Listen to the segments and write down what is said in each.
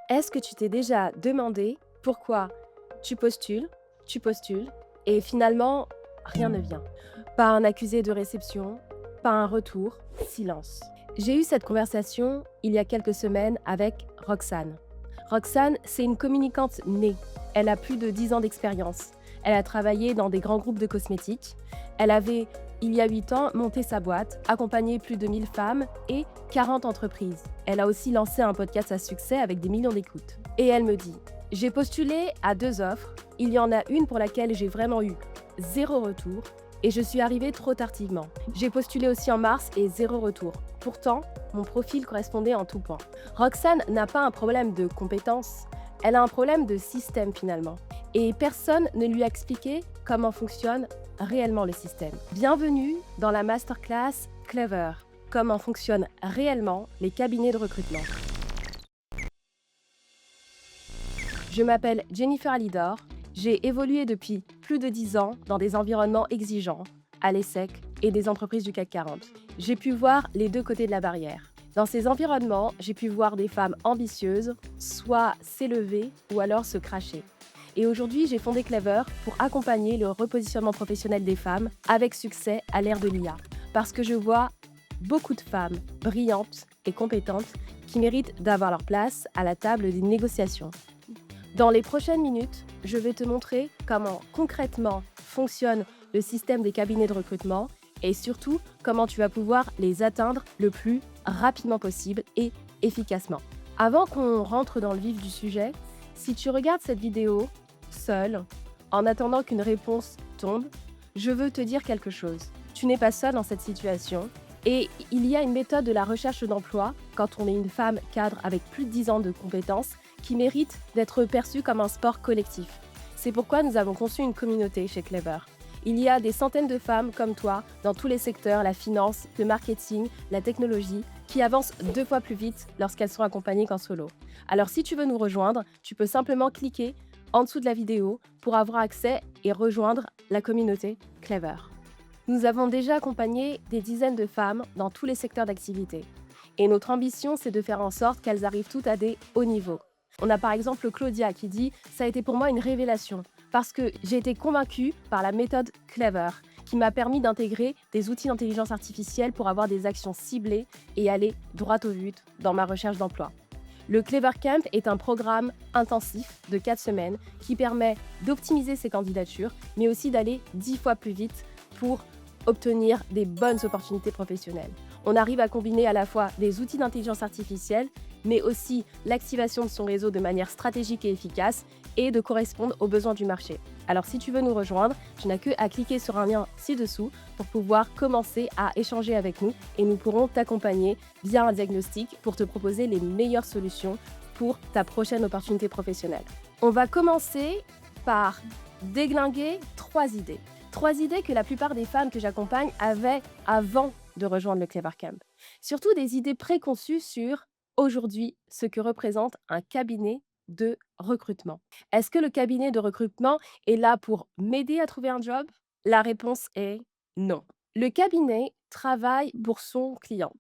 Est-ce que tu t'es déjà demandé pourquoi tu postules et finalement rien ne vient? Pas un accusé de réception, pas un retour, silence. J'ai eu cette conversation il y a quelques semaines avec Roxane. Roxane, c'est une communicante née. Elle a plus de 10 ans d'expérience. Elle a travaillé dans des grands groupes de cosmétiques. Elle avait, il y a 8 ans, monté sa boîte, accompagné plus de 1000 femmes et 40 entreprises. Elle a aussi lancé un podcast à succès avec des millions d'écoutes. Et elle me dit, j'ai postulé à 2 offres. Il y en a une pour laquelle j'ai vraiment eu 0 retour et je suis arrivée trop tardivement. J'ai postulé aussi en mars et 0 retour. Pourtant, mon profil correspondait en tout point. Roxane n'a pas un problème de compétences, elle a un problème de système finalement. Et personne ne lui a expliqué comment fonctionne réellement le système. Bienvenue dans la masterclass Clever, comment fonctionnent réellement les cabinets de recrutement. Je m'appelle Jennifer Alidor, j'ai évolué depuis plus de 10 ans dans des environnements exigeants, à l'ESSEC et des entreprises du CAC 40. J'ai pu voir les deux côtés de la barrière. Dans ces environnements, j'ai pu voir des femmes ambitieuses soit s'élever ou alors se cracher. Et aujourd'hui, j'ai fondé Clever pour accompagner le repositionnement professionnel des femmes avec succès à l'ère de l'IA. Parce que je vois beaucoup de femmes brillantes et compétentes qui méritent d'avoir leur place à la table des négociations. Dans les prochaines minutes, je vais te montrer comment concrètement fonctionne le système des cabinets de recrutement et surtout comment tu vas pouvoir les atteindre le plus rapidement possible et efficacement. Avant qu'on rentre dans le vif du sujet, si tu regardes cette vidéo seule, en attendant qu'une réponse tombe, je veux te dire quelque chose. Tu n'es pas seule dans cette situation et il y a une méthode de la recherche d'emploi quand on est une femme cadre avec plus de 10 ans de compétences qui mérite d'être perçue comme un sport collectif. C'est pourquoi nous avons conçu une communauté chez Clever. Il y a des centaines de femmes comme toi dans tous les secteurs, la finance, le marketing, la technologie, qui avancent 2 fois plus vite lorsqu'elles sont accompagnées qu'en solo. Alors si tu veux nous rejoindre, tu peux simplement cliquer en dessous de la vidéo pour avoir accès et rejoindre la communauté Clever. Nous avons déjà accompagné des dizaines de femmes dans tous les secteurs d'activité. Et notre ambition, c'est de faire en sorte qu'elles arrivent toutes à des hauts niveaux. On a par exemple Claudia qui dit « Ça a été pour moi une révélation parce que j'ai été convaincue par la méthode Clever qui m'a permis d'intégrer des outils d'intelligence artificielle pour avoir des actions ciblées et aller droit au but dans ma recherche d'emploi. » Le Clever Camp est un programme intensif de 4 semaines qui permet d'optimiser ses candidatures, mais aussi d'aller 10 fois plus vite pour obtenir des bonnes opportunités professionnelles. On arrive à combiner à la fois des outils d'intelligence artificielle, mais aussi l'activation de son réseau de manière stratégique et efficace et de correspondre aux besoins du marché. Alors si tu veux nous rejoindre, tu n'as qu'à cliquer sur un lien ci-dessous pour pouvoir commencer à échanger avec nous et nous pourrons t'accompagner via un diagnostic pour te proposer les meilleures solutions pour ta prochaine opportunité professionnelle. On va commencer par déglinguer 3 idées. 3 idées que la plupart des femmes que j'accompagne avaient avant de rejoindre le Clever Camp. Surtout des idées préconçues sur aujourd'hui ce que représente un cabinet de recrutement. Est-ce que le cabinet de recrutement est là pour m'aider à trouver un job? La réponse est non. Le cabinet travaille pour son client,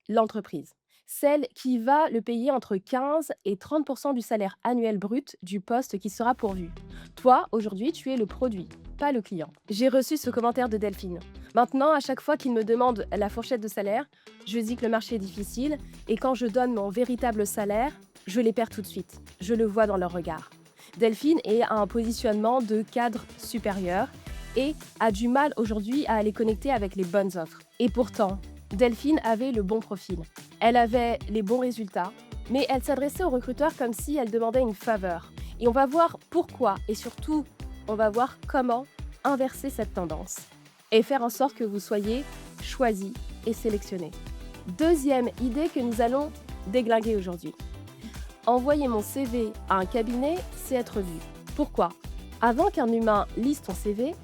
l'entreprise, celle qui va le payer entre 15 et 30% du salaire annuel brut du poste qui sera pourvu. Toi, aujourd'hui, tu es le produit, pas le client. J'ai reçu ce commentaire de Delphine. Maintenant, à chaque fois qu'il me demande la fourchette de salaire, je dis que le marché est difficile et quand je donne mon véritable salaire, je les perds tout de suite. Je le vois dans leur regard. Delphine est à un positionnement de cadre supérieur et a du mal aujourd'hui à aller connecter avec les bonnes offres. Et pourtant, Delphine avait le bon profil. Elle avait les bons résultats, mais elle s'adressait aux recruteurs comme si elle demandait une faveur. Et on va voir pourquoi et surtout, on va voir comment inverser cette tendance et faire en sorte que vous soyez choisis et sélectionnés. Deuxième idée que nous allons déglinguer aujourd'hui. Envoyer mon CV à un cabinet, c'est être vu. Pourquoi? Avant qu'un humain lise ton CV,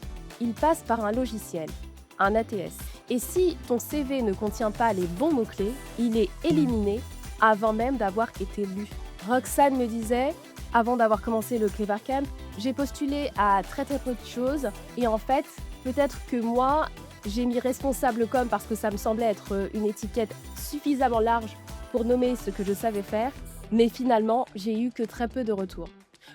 il passe par un logiciel, un ATS. Et si ton CV ne contient pas les bons mots-clés, il est éliminé avant même d'avoir été lu. Roxane me disait, avant d'avoir commencé le Clever Camp, j'ai postulé à très peu de choses et en fait, peut-être que moi, j'ai mis responsable com parce que ça me semblait être une étiquette suffisamment large pour nommer ce que je savais faire. Mais finalement, j'ai eu que très peu de retours.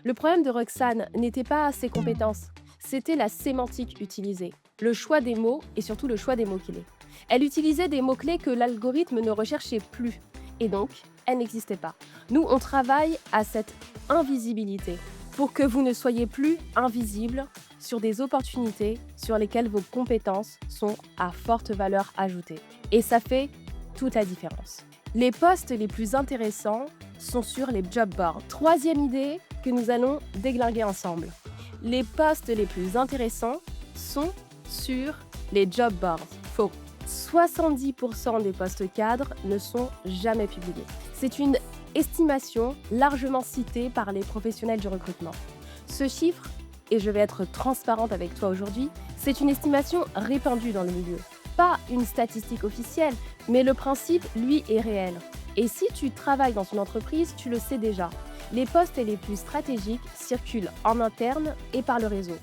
Le problème de Roxane n'était pas ses compétences, c'était la sémantique utilisée, le choix des mots et surtout le choix des mots-clés. Elle utilisait des mots-clés que l'algorithme ne recherchait plus, et donc, elle n'existait pas. Nous, on travaille à cette invisibilité pour que vous ne soyez plus invisible sur des opportunités sur lesquelles vos compétences sont à forte valeur ajoutée. Et ça fait toute la différence. Les postes les plus intéressants sont sur les job boards. Troisième idée que nous allons déglinguer ensemble. Les postes les plus intéressants sont sur les job boards. Faux. 70% des postes cadres ne sont jamais publiés. C'est une estimation largement citée par les professionnels du recrutement. Ce chiffre, et je vais être transparente avec toi aujourd'hui, c'est une estimation répandue dans le milieu. Pas une statistique officielle, mais le principe, lui, est réel. Et si tu travailles dans une entreprise, tu le sais déjà. Les postes les plus stratégiques circulent en interne et par le réseau.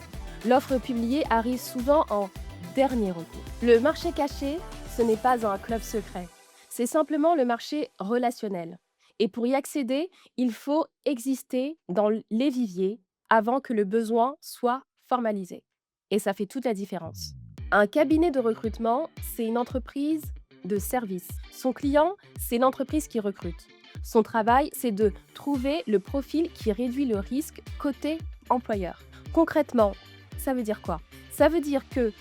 L'offre publiée arrive souvent en dernier recours. Le marché caché, ce n'est pas un club secret. C'est simplement le marché relationnel. Et pour y accéder, il faut exister dans les viviers avant que le besoin soit formalisé. Et ça fait toute la différence. Un cabinet de recrutement, c'est une entreprise de service. Son client, c'est l'entreprise qui recrute. Son travail, c'est de trouver le profil qui réduit le risque côté employeur. Concrètement, ça veut dire quoi? Ça veut dire que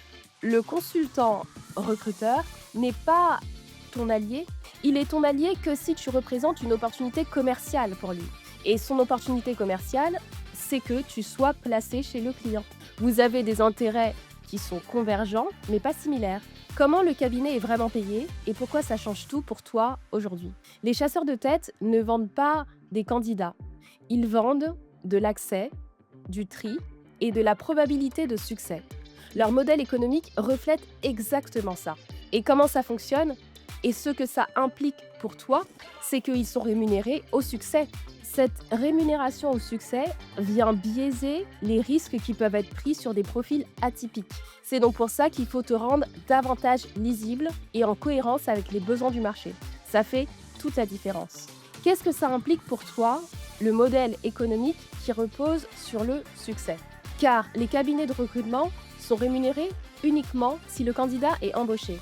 le consultant recruteur n'est pas ton allié. Il est ton allié que si tu représentes une opportunité commerciale pour lui. Et son opportunité commerciale, c'est que tu sois placé chez le client. Vous avez des intérêts qui sont convergents, mais pas similaires. Comment le cabinet est vraiment payé et pourquoi ça change tout pour toi aujourd'hui? Les chasseurs de tête ne vendent pas des candidats. Ils vendent de l'accès, du tri et de la probabilité de succès. Leur modèle économique reflète exactement ça. Et comment ça fonctionne? Et ce que ça implique pour toi, c'est qu'ils sont rémunérés au succès. Cette rémunération au succès vient biaiser les risques qui peuvent être pris sur des profils atypiques. C'est donc pour ça qu'il faut te rendre davantage lisible et en cohérence avec les besoins du marché. Ça fait toute la différence. Qu'est-ce que ça implique pour toi, le modèle économique qui repose sur le succès? Car les cabinets de recrutement sont rémunérés uniquement si le candidat est embauché.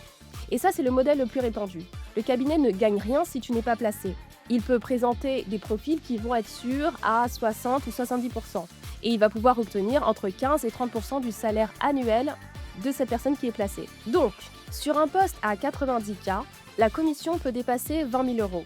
Et ça, c'est le modèle le plus répandu. Le cabinet ne gagne rien si tu n'es pas placé. Il peut présenter des profils qui vont être sûrs à 60 ou 70%. Et il va pouvoir obtenir entre 15 et 30% du salaire annuel de cette personne qui est placée. Donc, sur un poste à 90K, la commission peut dépasser 20 000 €.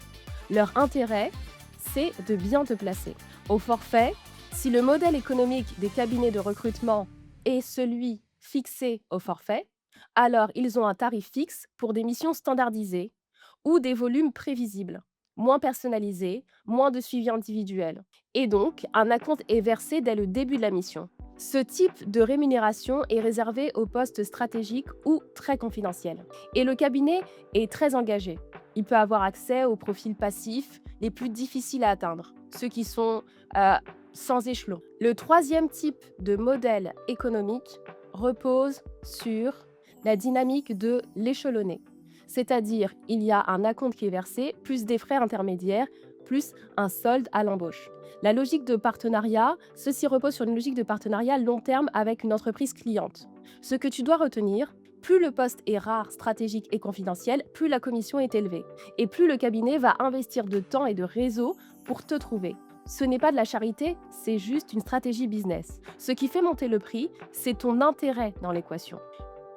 Leur intérêt, c'est de bien te placer. Au forfait, si le modèle économique des cabinets de recrutement est celui fixé au forfait, alors ils ont un tarif fixe pour des missions standardisées ou des volumes prévisibles, moins personnalisés, moins de suivi individuel. Et donc, un acompte est versé dès le début de la mission. Ce type de rémunération est réservé aux postes stratégiques ou très confidentiels. Et le cabinet est très engagé. Il peut avoir accès aux profils passifs les plus difficiles à atteindre, ceux qui sont sans échelon. Le troisième type de modèle économique repose sur la dynamique de l'échelonné. C'est-à-dire, il y a un acompte qui est versé, plus des frais intermédiaires, plus un solde à l'embauche. La logique de partenariat, ceci repose sur une logique de partenariat long terme avec une entreprise cliente. Ce que tu dois retenir, plus le poste est rare, stratégique et confidentiel, plus la commission est élevée. Et plus le cabinet va investir de temps et de réseau pour te trouver. Ce n'est pas de la charité, c'est juste une stratégie business. Ce qui fait monter le prix, c'est ton intérêt dans l'équation.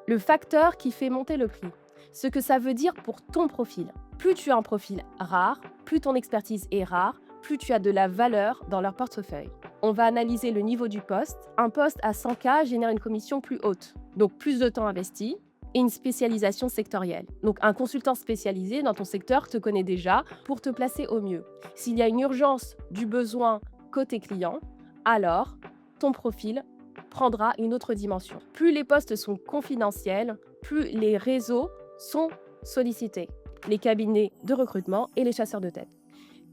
Le facteur qui fait monter le prix. Ce que ça veut dire pour ton profil. Plus tu as un profil rare, plus ton expertise est rare, plus tu as de la valeur dans leur portefeuille. On va analyser le niveau du poste. Un poste à 100K génère une commission plus haute, donc plus de temps investi et une spécialisation sectorielle. Donc un consultant spécialisé dans ton secteur te connaît déjà pour te placer au mieux. S'il y a une urgence du besoin côté client, alors ton profil prendra une autre dimension. Plus les postes sont confidentiels, plus les réseaux sont sollicités, les cabinets de recrutement et les chasseurs de tête.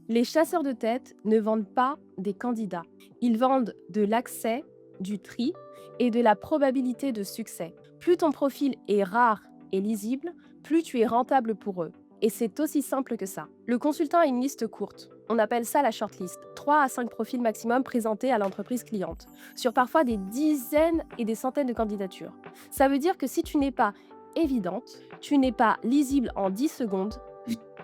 Les chasseurs de tête ne vendent pas des candidats. Ils vendent de l'accès, du tri et de la probabilité de succès. Plus ton profil est rare et lisible, plus tu es rentable pour eux. Et c'est aussi simple que ça. Le consultant a une liste courte. On appelle ça la shortlist. 3 à 5 profils maximum présentés à l'entreprise cliente, sur parfois des dizaines et des centaines de candidatures. Ça veut dire que si tu n'es pas évidente, tu n'es pas lisible en 10 secondes,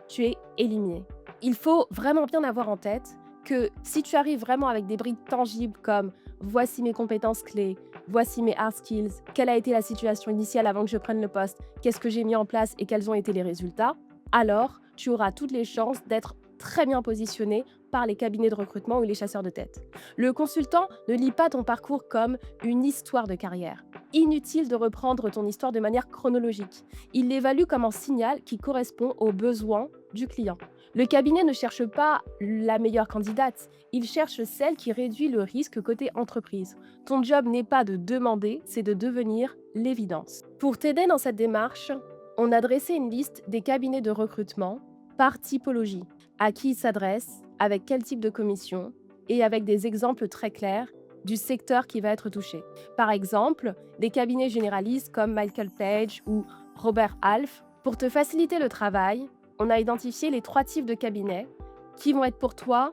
tu es éliminé. Il faut vraiment bien avoir en tête que si tu arrives vraiment avec des briques tangibles comme voici mes compétences clés, voici mes hard skills, quelle a été la situation initiale avant que je prenne le poste, qu'est-ce que j'ai mis en place et quels ont été les résultats, alors tu auras toutes les chances d'être très bien positionné par les cabinets de recrutement ou les chasseurs de tête. Le consultant ne lit pas ton parcours comme une histoire de carrière. Inutile de reprendre ton histoire de manière chronologique. Il l'évalue comme un signal qui correspond aux besoins du client. Le cabinet ne cherche pas la meilleure candidate, il cherche celle qui réduit le risque côté entreprise. Ton job n'est pas de demander, c'est de devenir l'évidence. Pour t'aider dans cette démarche, on a dressé une liste des cabinets de recrutement par typologie, à qui ils s'adressent, avec quel type de commission, et avec des exemples très clairs du secteur qui va être touché. Par exemple, des cabinets généralistes comme Michael Page ou Robert Half. Pour te faciliter le travail, on a identifié les 3 types de cabinets qui vont être pour toi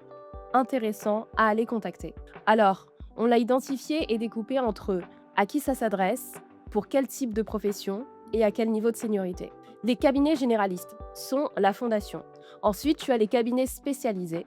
intéressants à aller contacter. Alors, on l'a identifié et découpé entre à qui ça s'adresse, pour quel type de profession et à quel niveau de seniorité. Les cabinets généralistes sont la fondation. Ensuite, tu as les cabinets spécialisés.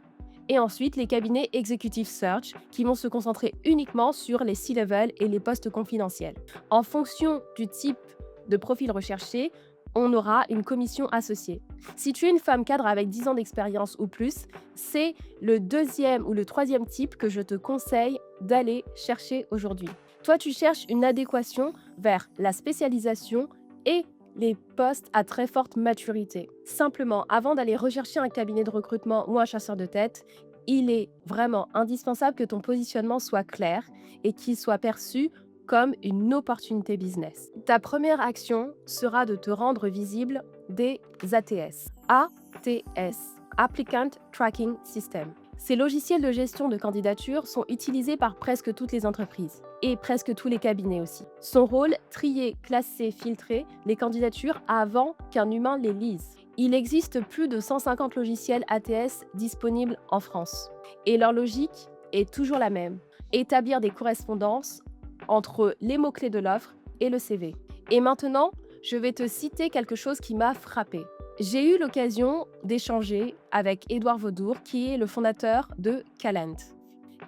Et ensuite, les cabinets Executive Search qui vont se concentrer uniquement sur les C-level et les postes confidentiels. En fonction du type de profil recherché, on aura une commission associée. Si tu es une femme cadre avec 10 ans d'expérience ou plus, c'est le 2e ou le 3e type que je te conseille d'aller chercher aujourd'hui. Toi, tu cherches une adéquation vers la spécialisation et les postes à très forte maturité. Simplement, avant d'aller rechercher un cabinet de recrutement ou un chasseur de tête, il est vraiment indispensable que ton positionnement soit clair et qu'il soit perçu comme une opportunité business. Ta première action sera de te rendre visible des ATS. ATS, Applicant Tracking System. Ces logiciels de gestion de candidature sont utilisés par presque toutes les entreprises et presque tous les cabinets aussi. Son rôle, trier, classer, filtrer les candidatures avant qu'un humain les lise. Il existe plus de 150 logiciels ATS disponibles en France. Et leur logique est toujours la même. Établir des correspondances entre les mots-clés de l'offre et le CV. Et maintenant, je vais te citer quelque chose qui m'a frappée. J'ai eu l'occasion d'échanger avec Édouard Vaudour, qui est le fondateur de Calent.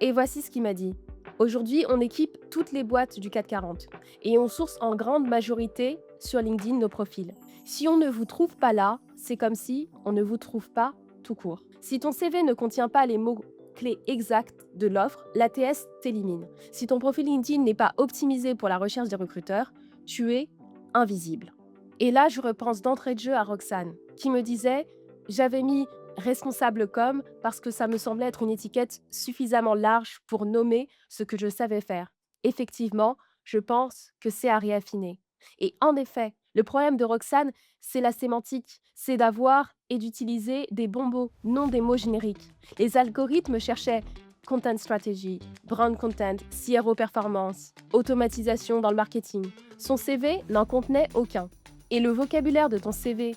Et voici ce qu'il m'a dit. Aujourd'hui, on équipe toutes les boîtes du CAC 40 et on source en grande majorité sur LinkedIn nos profils. Si on ne vous trouve pas là, c'est comme si on ne vous trouve pas tout court. Si ton CV ne contient pas les mots-clés exacts de l'offre, l'ATS t'élimine. Si ton profil LinkedIn n'est pas optimisé pour la recherche des recruteurs, tu es invisible. Et là, je repense d'entrée de jeu à Roxane, qui me disait « J'avais mis responsable com parce que ça me semblait être une étiquette suffisamment large pour nommer ce que je savais faire. » Effectivement, je pense que c'est à réaffiner. Et en effet, le problème de Roxane, c'est la sémantique, c'est d'avoir et d'utiliser des bons mots, non des mots génériques. Les algorithmes cherchaient content strategy, brand content, CRO performance, automatisation dans le marketing. Son CV n'en contenait aucun. Et le vocabulaire de ton CV,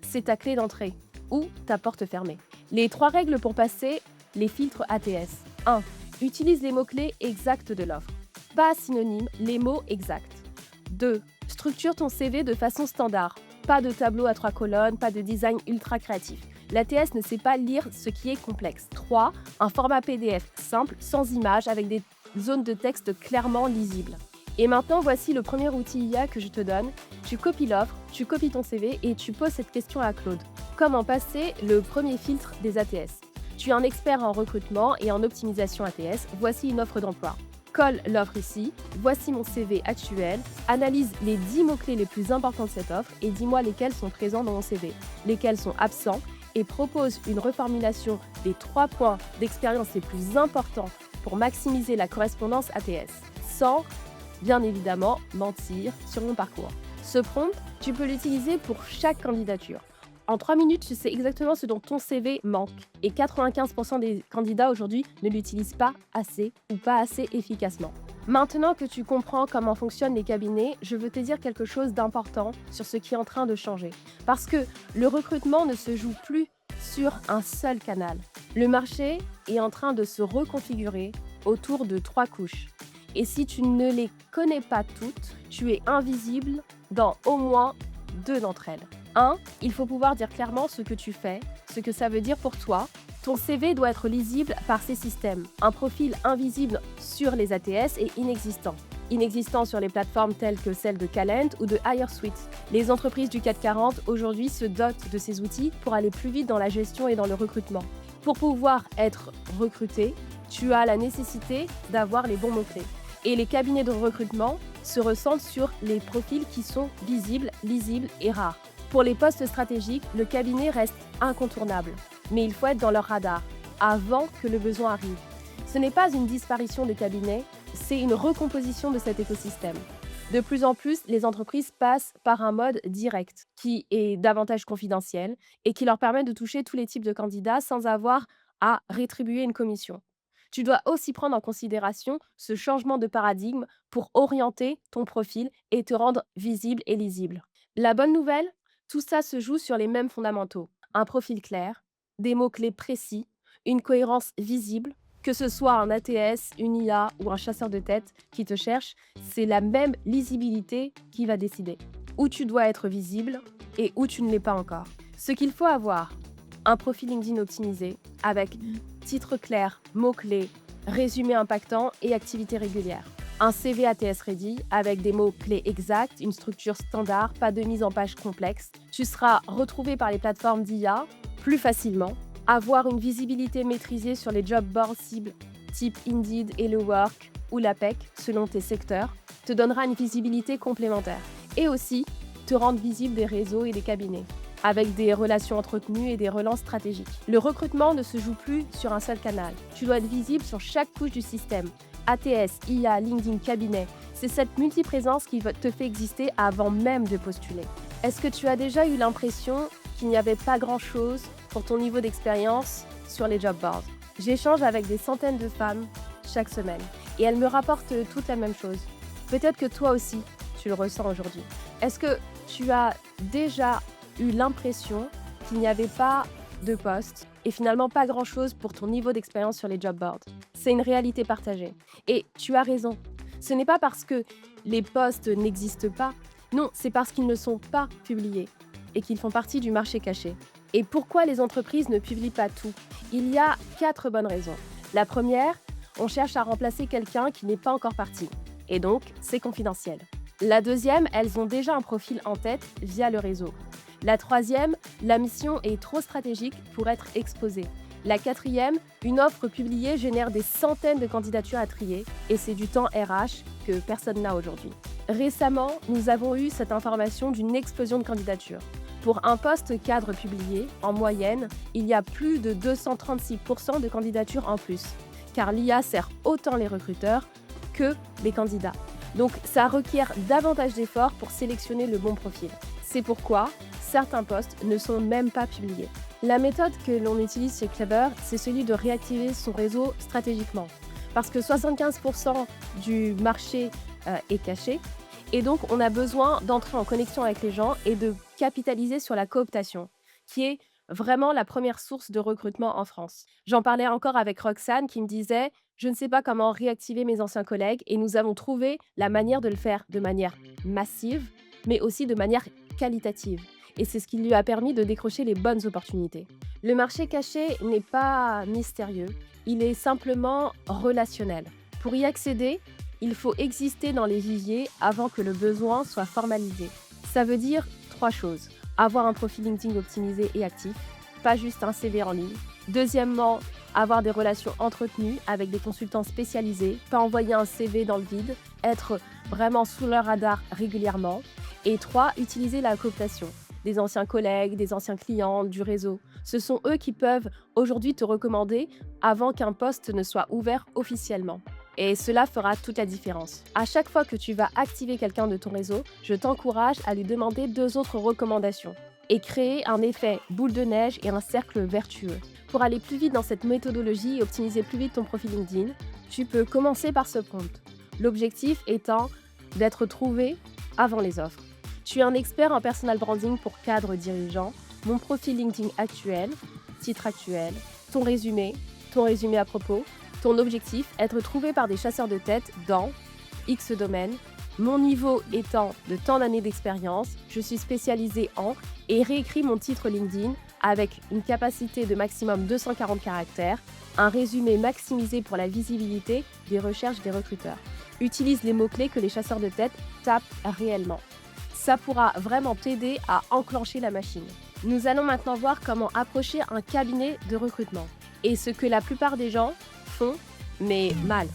c'est ta clé d'entrée ou ta porte fermée. Les 3 règles pour passer les filtres ATS. 1. Utilise les mots-clés exacts de l'offre. Pas synonyme, les mots exacts. 2. Structure ton CV de façon standard. Pas de tableau à 3 colonnes, pas de design ultra créatif. L'ATS ne sait pas lire ce qui est complexe. 3. Un format PDF simple, sans images, avec des zones de texte clairement lisibles. Et maintenant, voici le premier outil IA que je te donne. Tu copies l'offre, tu copies ton CV et tu poses cette question à Claude. Comment passer le premier filtre des ATS? Tu es un expert en recrutement et en optimisation ATS. Voici une offre d'emploi. Colle l'offre ici. Voici mon CV actuel. Analyse les 10 mots-clés les plus importants de cette offre et dis-moi lesquels sont présents dans mon CV, lesquels sont absents et propose une reformulation des 3 points d'expérience les plus importants pour maximiser la correspondance ATS, sans bien évidemment mentir sur mon parcours. Ce prompt, tu peux l'utiliser pour chaque candidature. En 3 minutes, tu sais exactement ce dont ton CV manque. Et 95% des candidats aujourd'hui ne l'utilisent pas assez ou pas assez efficacement. Maintenant que tu comprends comment fonctionnent les cabinets, je veux te dire quelque chose d'important sur ce qui est en train de changer. Parce que le recrutement ne se joue plus sur un seul canal. Le marché est en train de se reconfigurer autour de 3 couches. Et si tu ne les connais pas toutes, tu es invisible dans au moins 2 d'entre elles. 1. Il faut pouvoir dire clairement ce que tu fais, ce que ça veut dire pour toi. Ton CV doit être lisible par ces systèmes. Un profil invisible sur les ATS est inexistant. Inexistant sur les plateformes telles que celles de Calent ou de HireSuite. Les entreprises du CAC 40 aujourd'hui se dotent de ces outils pour aller plus vite dans la gestion et dans le recrutement. Pour pouvoir être recruté, tu as la nécessité d'avoir les bons mots-clés. Et les cabinets de recrutement se ressentent sur les profils qui sont visibles, lisibles et rares. Pour les postes stratégiques, le cabinet reste incontournable. Mais il faut être dans leur radar, avant que le besoin arrive. Ce n'est pas une disparition de cabinet, c'est une recomposition de cet écosystème. De plus en plus, les entreprises passent par un mode direct, qui est davantage confidentiel et qui leur permet de toucher tous les types de candidats sans avoir à rétribuer une commission. Tu dois aussi prendre en considération ce changement de paradigme pour orienter ton profil et te rendre visible et lisible. La bonne nouvelle, tout ça se joue sur les mêmes fondamentaux. Un profil clair, des mots-clés précis, une cohérence visible, que ce soit un ATS, une IA ou un chasseur de tête qui te cherche, c'est la même lisibilité qui va décider. Où tu dois être visible et où tu ne l'es pas encore. Ce qu'il faut avoir, un profil LinkedIn optimisé avec titre clair, mots-clés, résumé impactant et activité régulière. Un CV ATS ready avec des mots-clés exacts, une structure standard, pas de mise en page complexe. Tu seras retrouvé par les plateformes d'IA plus facilement. Avoir une visibilité maîtrisée sur les job boards cibles type Indeed, Hello Work ou l'APEC selon tes secteurs te donnera une visibilité complémentaire. Et aussi te rendre visible des réseaux et des cabinets avec des relations entretenues et des relances stratégiques. Le recrutement ne se joue plus sur un seul canal. Tu dois être visible sur chaque couche du système. ATS, IA, LinkedIn, cabinet. C'est cette multiprésence qui te fait exister avant même de postuler. Est-ce que tu as déjà eu l'impression qu'il n'y avait pas grand-chose pour ton niveau d'expérience sur les job boards? J'échange avec des centaines de femmes chaque semaine et elles me rapportent toutes la même chose. Peut-être que toi aussi, tu le ressens aujourd'hui. Est-ce que tu as déjà eu l'impression qu'il n'y avait pas de poste et finalement pas grand-chose pour ton niveau d'expérience sur les job boards? C'est une réalité partagée. Et tu as raison. Ce n'est pas parce que les postes n'existent pas. Non, c'est parce qu'ils ne sont pas publiés et qu'ils font partie du marché caché. Et pourquoi les entreprises ne publient pas tout? Il y a 4 bonnes raisons. La première, on cherche à remplacer quelqu'un qui n'est pas encore parti. Et donc, c'est confidentiel. La deuxième, elles ont déjà un profil en tête via le réseau. La troisième, la mission est trop stratégique pour être exposée. La quatrième, une offre publiée génère des centaines de candidatures à trier et c'est du temps RH que personne n'a aujourd'hui. Récemment, nous avons eu cette information d'une explosion de candidatures. Pour un poste cadre publié, en moyenne, il y a plus de 236% de candidatures en plus, car l'IA sert autant les recruteurs que les candidats. Donc ça requiert davantage d'efforts pour sélectionner le bon profil. C'est pourquoi certains postes ne sont même pas publiés. La méthode que l'on utilise chez Clever, c'est celui de réactiver son réseau stratégiquement. Parce que 75% du marché est caché. Et donc, on a besoin d'entrer en connexion avec les gens et de capitaliser sur la cooptation, qui est vraiment la première source de recrutement en France. J'en parlais encore avec Roxane qui me disait « Je ne sais pas comment réactiver mes anciens collègues » et nous avons trouvé la manière de le faire de manière massive, mais aussi de manière qualitative. Et c'est ce qui lui a permis de décrocher les bonnes opportunités. Le marché caché n'est pas mystérieux, il est simplement relationnel. Pour y accéder, il faut exister dans les viviers avant que le besoin soit formalisé. Ça veut dire 3 choses. Avoir un profil LinkedIn optimisé et actif, pas juste un CV en ligne. Deuxièmement, avoir des relations entretenues avec des consultants spécialisés, pas envoyer un CV dans le vide, être vraiment sous leur radar régulièrement. Et 3, utiliser la cooptation. Des anciens collègues, des anciens clients, du réseau. Ce sont eux qui peuvent aujourd'hui te recommander avant qu'un poste ne soit ouvert officiellement. Et cela fera toute la différence. À chaque fois que tu vas activer quelqu'un de ton réseau, je t'encourage à lui demander 2 autres recommandations et créer un effet boule de neige et un cercle vertueux. Pour aller plus vite dans cette méthodologie et optimiser plus vite ton profil LinkedIn, tu peux commencer par ce prompt. L'objectif étant d'être trouvé avant les offres. Tu es un expert en personal branding pour cadres dirigeants. Mon profil LinkedIn actuel, titre actuel, ton résumé à propos, ton objectif, être trouvé par des chasseurs de tête dans X domaine, mon niveau étant de tant d'années d'expérience, je suis spécialisée en et réécris mon titre LinkedIn avec une capacité de maximum 240 caractères, un résumé maximisé pour la visibilité des recherches des recruteurs. Utilise les mots-clés que les chasseurs de tête tapent réellement. Ça pourra vraiment t'aider à enclencher la machine. Nous allons maintenant voir comment approcher un cabinet de recrutement et ce que la plupart des gens font, mais mal.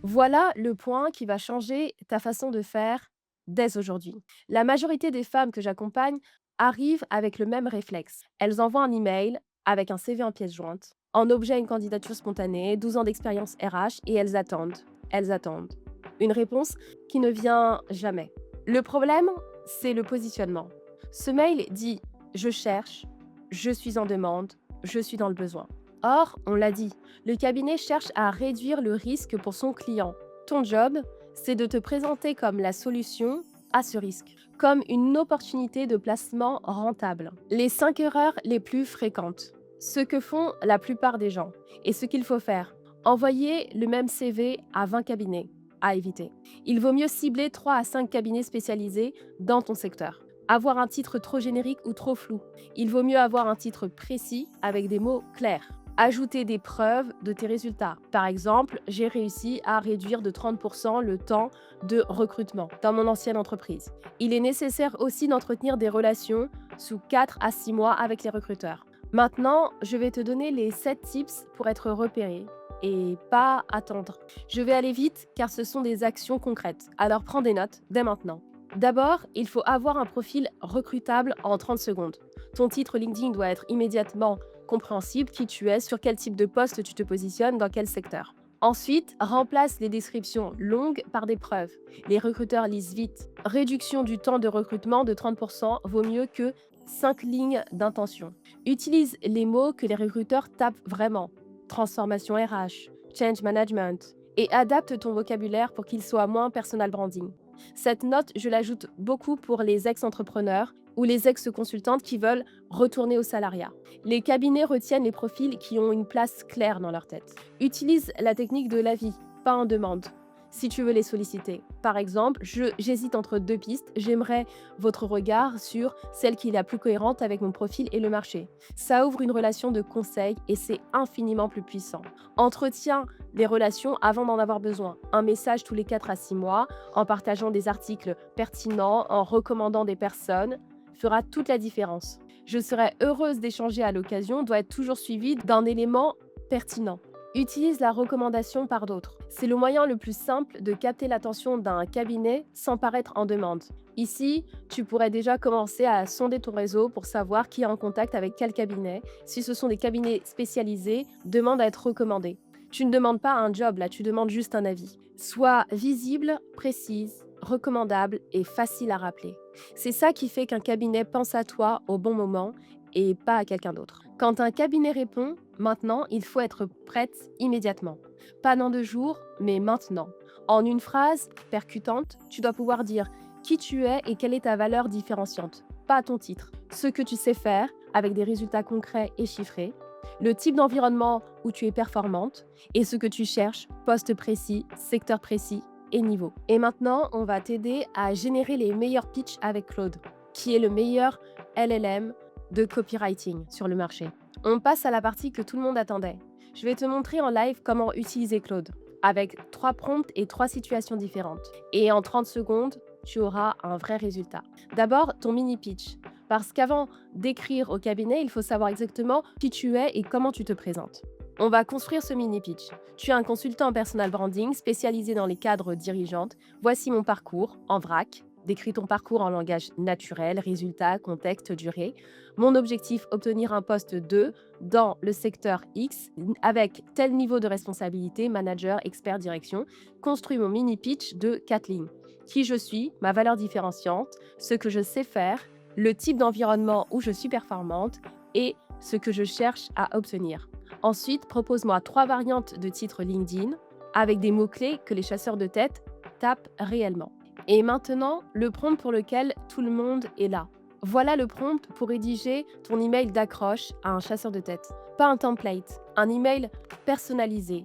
Voilà le point qui va changer ta façon de faire dès aujourd'hui. La majorité des femmes que j'accompagne arrivent avec le même réflexe. Elles envoient un email avec un CV en pièce jointe, en objet une candidature spontanée, 12 ans d'expérience RH et elles attendent. Elles attendent. Une réponse qui ne vient jamais. Le problème, c'est le positionnement. Ce mail dit « Je cherche, je suis en demande, je suis dans le besoin ». Or, on l'a dit, le cabinet cherche à réduire le risque pour son client. Ton job, c'est de te présenter comme la solution à ce risque, comme une opportunité de placement rentable. Les 5 erreurs les plus fréquentes, ce que font la plupart des gens et ce qu'il faut faire, envoyer le même CV à 20 cabinets, à éviter. Il vaut mieux cibler 3 à 5 cabinets spécialisés dans ton secteur. Avoir un titre trop générique ou trop flou. Il vaut mieux avoir un titre précis avec des mots clairs. Ajouter des preuves de tes résultats. Par exemple, j'ai réussi à réduire de 30% le temps de recrutement dans mon ancienne entreprise. Il est nécessaire aussi d'entretenir des relations sous 4 à 6 mois avec les recruteurs. Maintenant, je vais te donner les 7 tips pour être repéré et pas attendre. Je vais aller vite car ce sont des actions concrètes. Alors prends des notes dès maintenant. D'abord, il faut avoir un profil recrutable en 30 secondes. Ton titre LinkedIn doit être immédiatement compréhensible, qui tu es, sur quel type de poste tu te positionnes, dans quel secteur. Ensuite, remplace les descriptions longues par des preuves. Les recruteurs lisent vite. Réduction du temps de recrutement de 30% vaut mieux que 5 lignes d'intention. Utilise les mots que les recruteurs tapent vraiment. Transformation RH, change management, et adapte ton vocabulaire pour qu'il soit moins personal branding. Cette note, je l'ajoute beaucoup pour les ex-entrepreneurs ou les ex-consultantes qui veulent retourner au salariat. Les cabinets retiennent les profils qui ont une place claire dans leur tête. Utilise la technique de l'avis, pas en demande, si tu veux les solliciter. Par exemple, j'hésite entre 2 pistes, j'aimerais votre regard sur celle qui est la plus cohérente avec mon profil et le marché. Ça ouvre une relation de conseil et c'est infiniment plus puissant. Entretiens les relations avant d'en avoir besoin. Un message tous les 4 à 6 mois, en partageant des articles pertinents, en recommandant des personnes, fera toute la différence. Je serais heureuse d'échanger à l'occasion, doit être toujours suivi d'un élément pertinent. Utilise la recommandation par d'autres. C'est le moyen le plus simple de capter l'attention d'un cabinet sans paraître en demande. Ici, tu pourrais déjà commencer à sonder ton réseau pour savoir qui est en contact avec quel cabinet. Si ce sont des cabinets spécialisés, demande à être recommandé. Tu ne demandes pas un job, là, tu demandes juste un avis. Sois visible, précise, recommandable et facile à rappeler. C'est ça qui fait qu'un cabinet pense à toi au bon moment et pas à quelqu'un d'autre. Quand un cabinet répond, maintenant, il faut être prête immédiatement. Pas dans 2 jours, mais maintenant. En une phrase percutante, tu dois pouvoir dire qui tu es et quelle est ta valeur différenciante, pas ton titre. Ce que tu sais faire, avec des résultats concrets et chiffrés, le type d'environnement où tu es performante et ce que tu cherches, poste précis, secteur précis et niveau. Et maintenant, on va t'aider à générer les meilleurs pitchs avec Claude, qui est le meilleur LLM de copywriting sur le marché. On passe à la partie que tout le monde attendait. Je vais te montrer en live comment utiliser Claude, avec 3 prompts et 3 situations différentes. Et en 30 secondes, tu auras un vrai résultat. D'abord, ton mini pitch. Parce qu'avant d'écrire au cabinet, il faut savoir exactement qui tu es et comment tu te présentes. On va construire ce mini pitch. Tu es un consultant en personal branding spécialisé dans les cadres dirigeantes. Voici mon parcours en vrac. Décris ton parcours en langage naturel, résultats, contexte, durée. Mon objectif, obtenir un poste 2 dans le secteur X avec tel niveau de responsabilité, manager, expert, direction. Construis mon mini pitch de 4 lignes. Qui je suis, ma valeur différenciante, ce que je sais faire, le type d'environnement où je suis performante et ce que je cherche à obtenir. Ensuite, propose-moi 3 variantes de titres LinkedIn avec des mots-clés que les chasseurs de tête tapent réellement. Et maintenant, le prompt pour lequel tout le monde est là. Voilà le prompt pour rédiger ton email d'accroche à un chasseur de tête. Pas un template, un email personnalisé,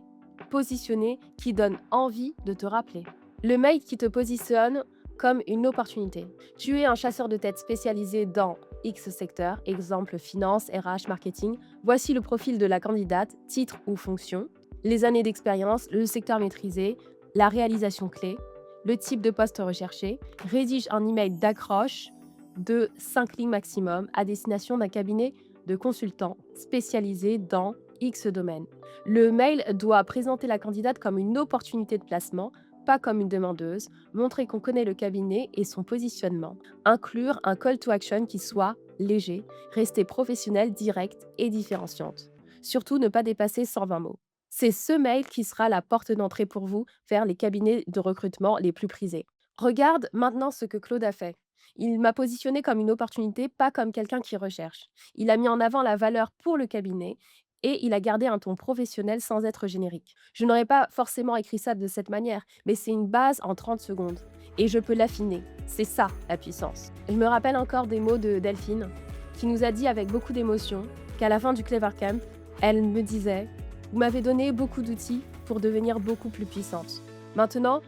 positionné, qui donne envie de te rappeler. Le mail qui te positionne comme une opportunité. Tu es un chasseur de tête spécialisé dans X secteur, exemple finance, RH, marketing. Voici le profil de la candidate, titre ou fonction, les années d'expérience, le secteur maîtrisé, la réalisation clé, le type de poste recherché. Rédige un email d'accroche de 5 lignes maximum à destination d'un cabinet de consultants spécialisé dans X domaine. Le mail doit présenter la candidate comme une opportunité de placement, pas comme une demandeuse, montrer qu'on connaît le cabinet et son positionnement. Inclure un call to action qui soit léger, rester professionnel, direct et différenciante. Surtout ne pas dépasser 120 mots. C'est ce mail qui sera la porte d'entrée pour vous vers les cabinets de recrutement les plus prisés. Regarde maintenant ce que Claude a fait. Il m'a positionné comme une opportunité, pas comme quelqu'un qui recherche. Il a mis en avant la valeur pour le cabinet et il a gardé un ton professionnel sans être générique. Je n'aurais pas forcément écrit ça de cette manière, mais c'est une base en 30 secondes. Et je peux l'affiner. C'est ça, la puissance. Je me rappelle encore des mots de Delphine, qui nous a dit avec beaucoup d'émotion qu'à la fin du Clever Camp, elle me disait « Vous m'avez donné beaucoup d'outils pour devenir beaucoup plus puissante. Maintenant,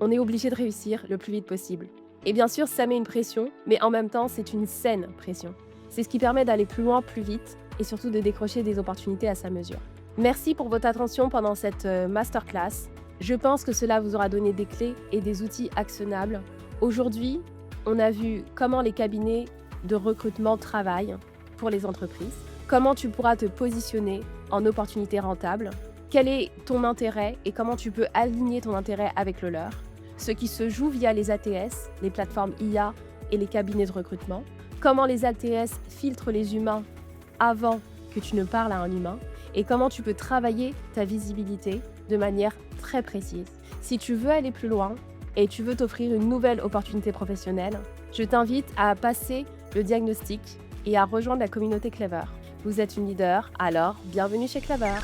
on est obligé de réussir le plus vite possible. » Et bien sûr, ça met une pression, mais en même temps, c'est une saine pression. C'est ce qui permet d'aller plus loin, plus vite, et surtout de décrocher des opportunités à sa mesure. Merci pour votre attention pendant cette masterclass. Je pense que cela vous aura donné des clés et des outils actionnables. Aujourd'hui, on a vu comment les cabinets de recrutement travaillent pour les entreprises, comment tu pourras te positionner en opportunité rentable, quel est ton intérêt et comment tu peux aligner ton intérêt avec le leur, ce qui se joue via les ATS, les plateformes IA et les cabinets de recrutement, comment les ATS filtrent les humains avant que tu ne parles à un humain et comment tu peux travailler ta visibilité de manière très précise. Si tu veux aller plus loin et tu veux t'offrir une nouvelle opportunité professionnelle, je t'invite à passer le diagnostic et à rejoindre la communauté Clever. Vous êtes une leader, alors bienvenue chez Clever.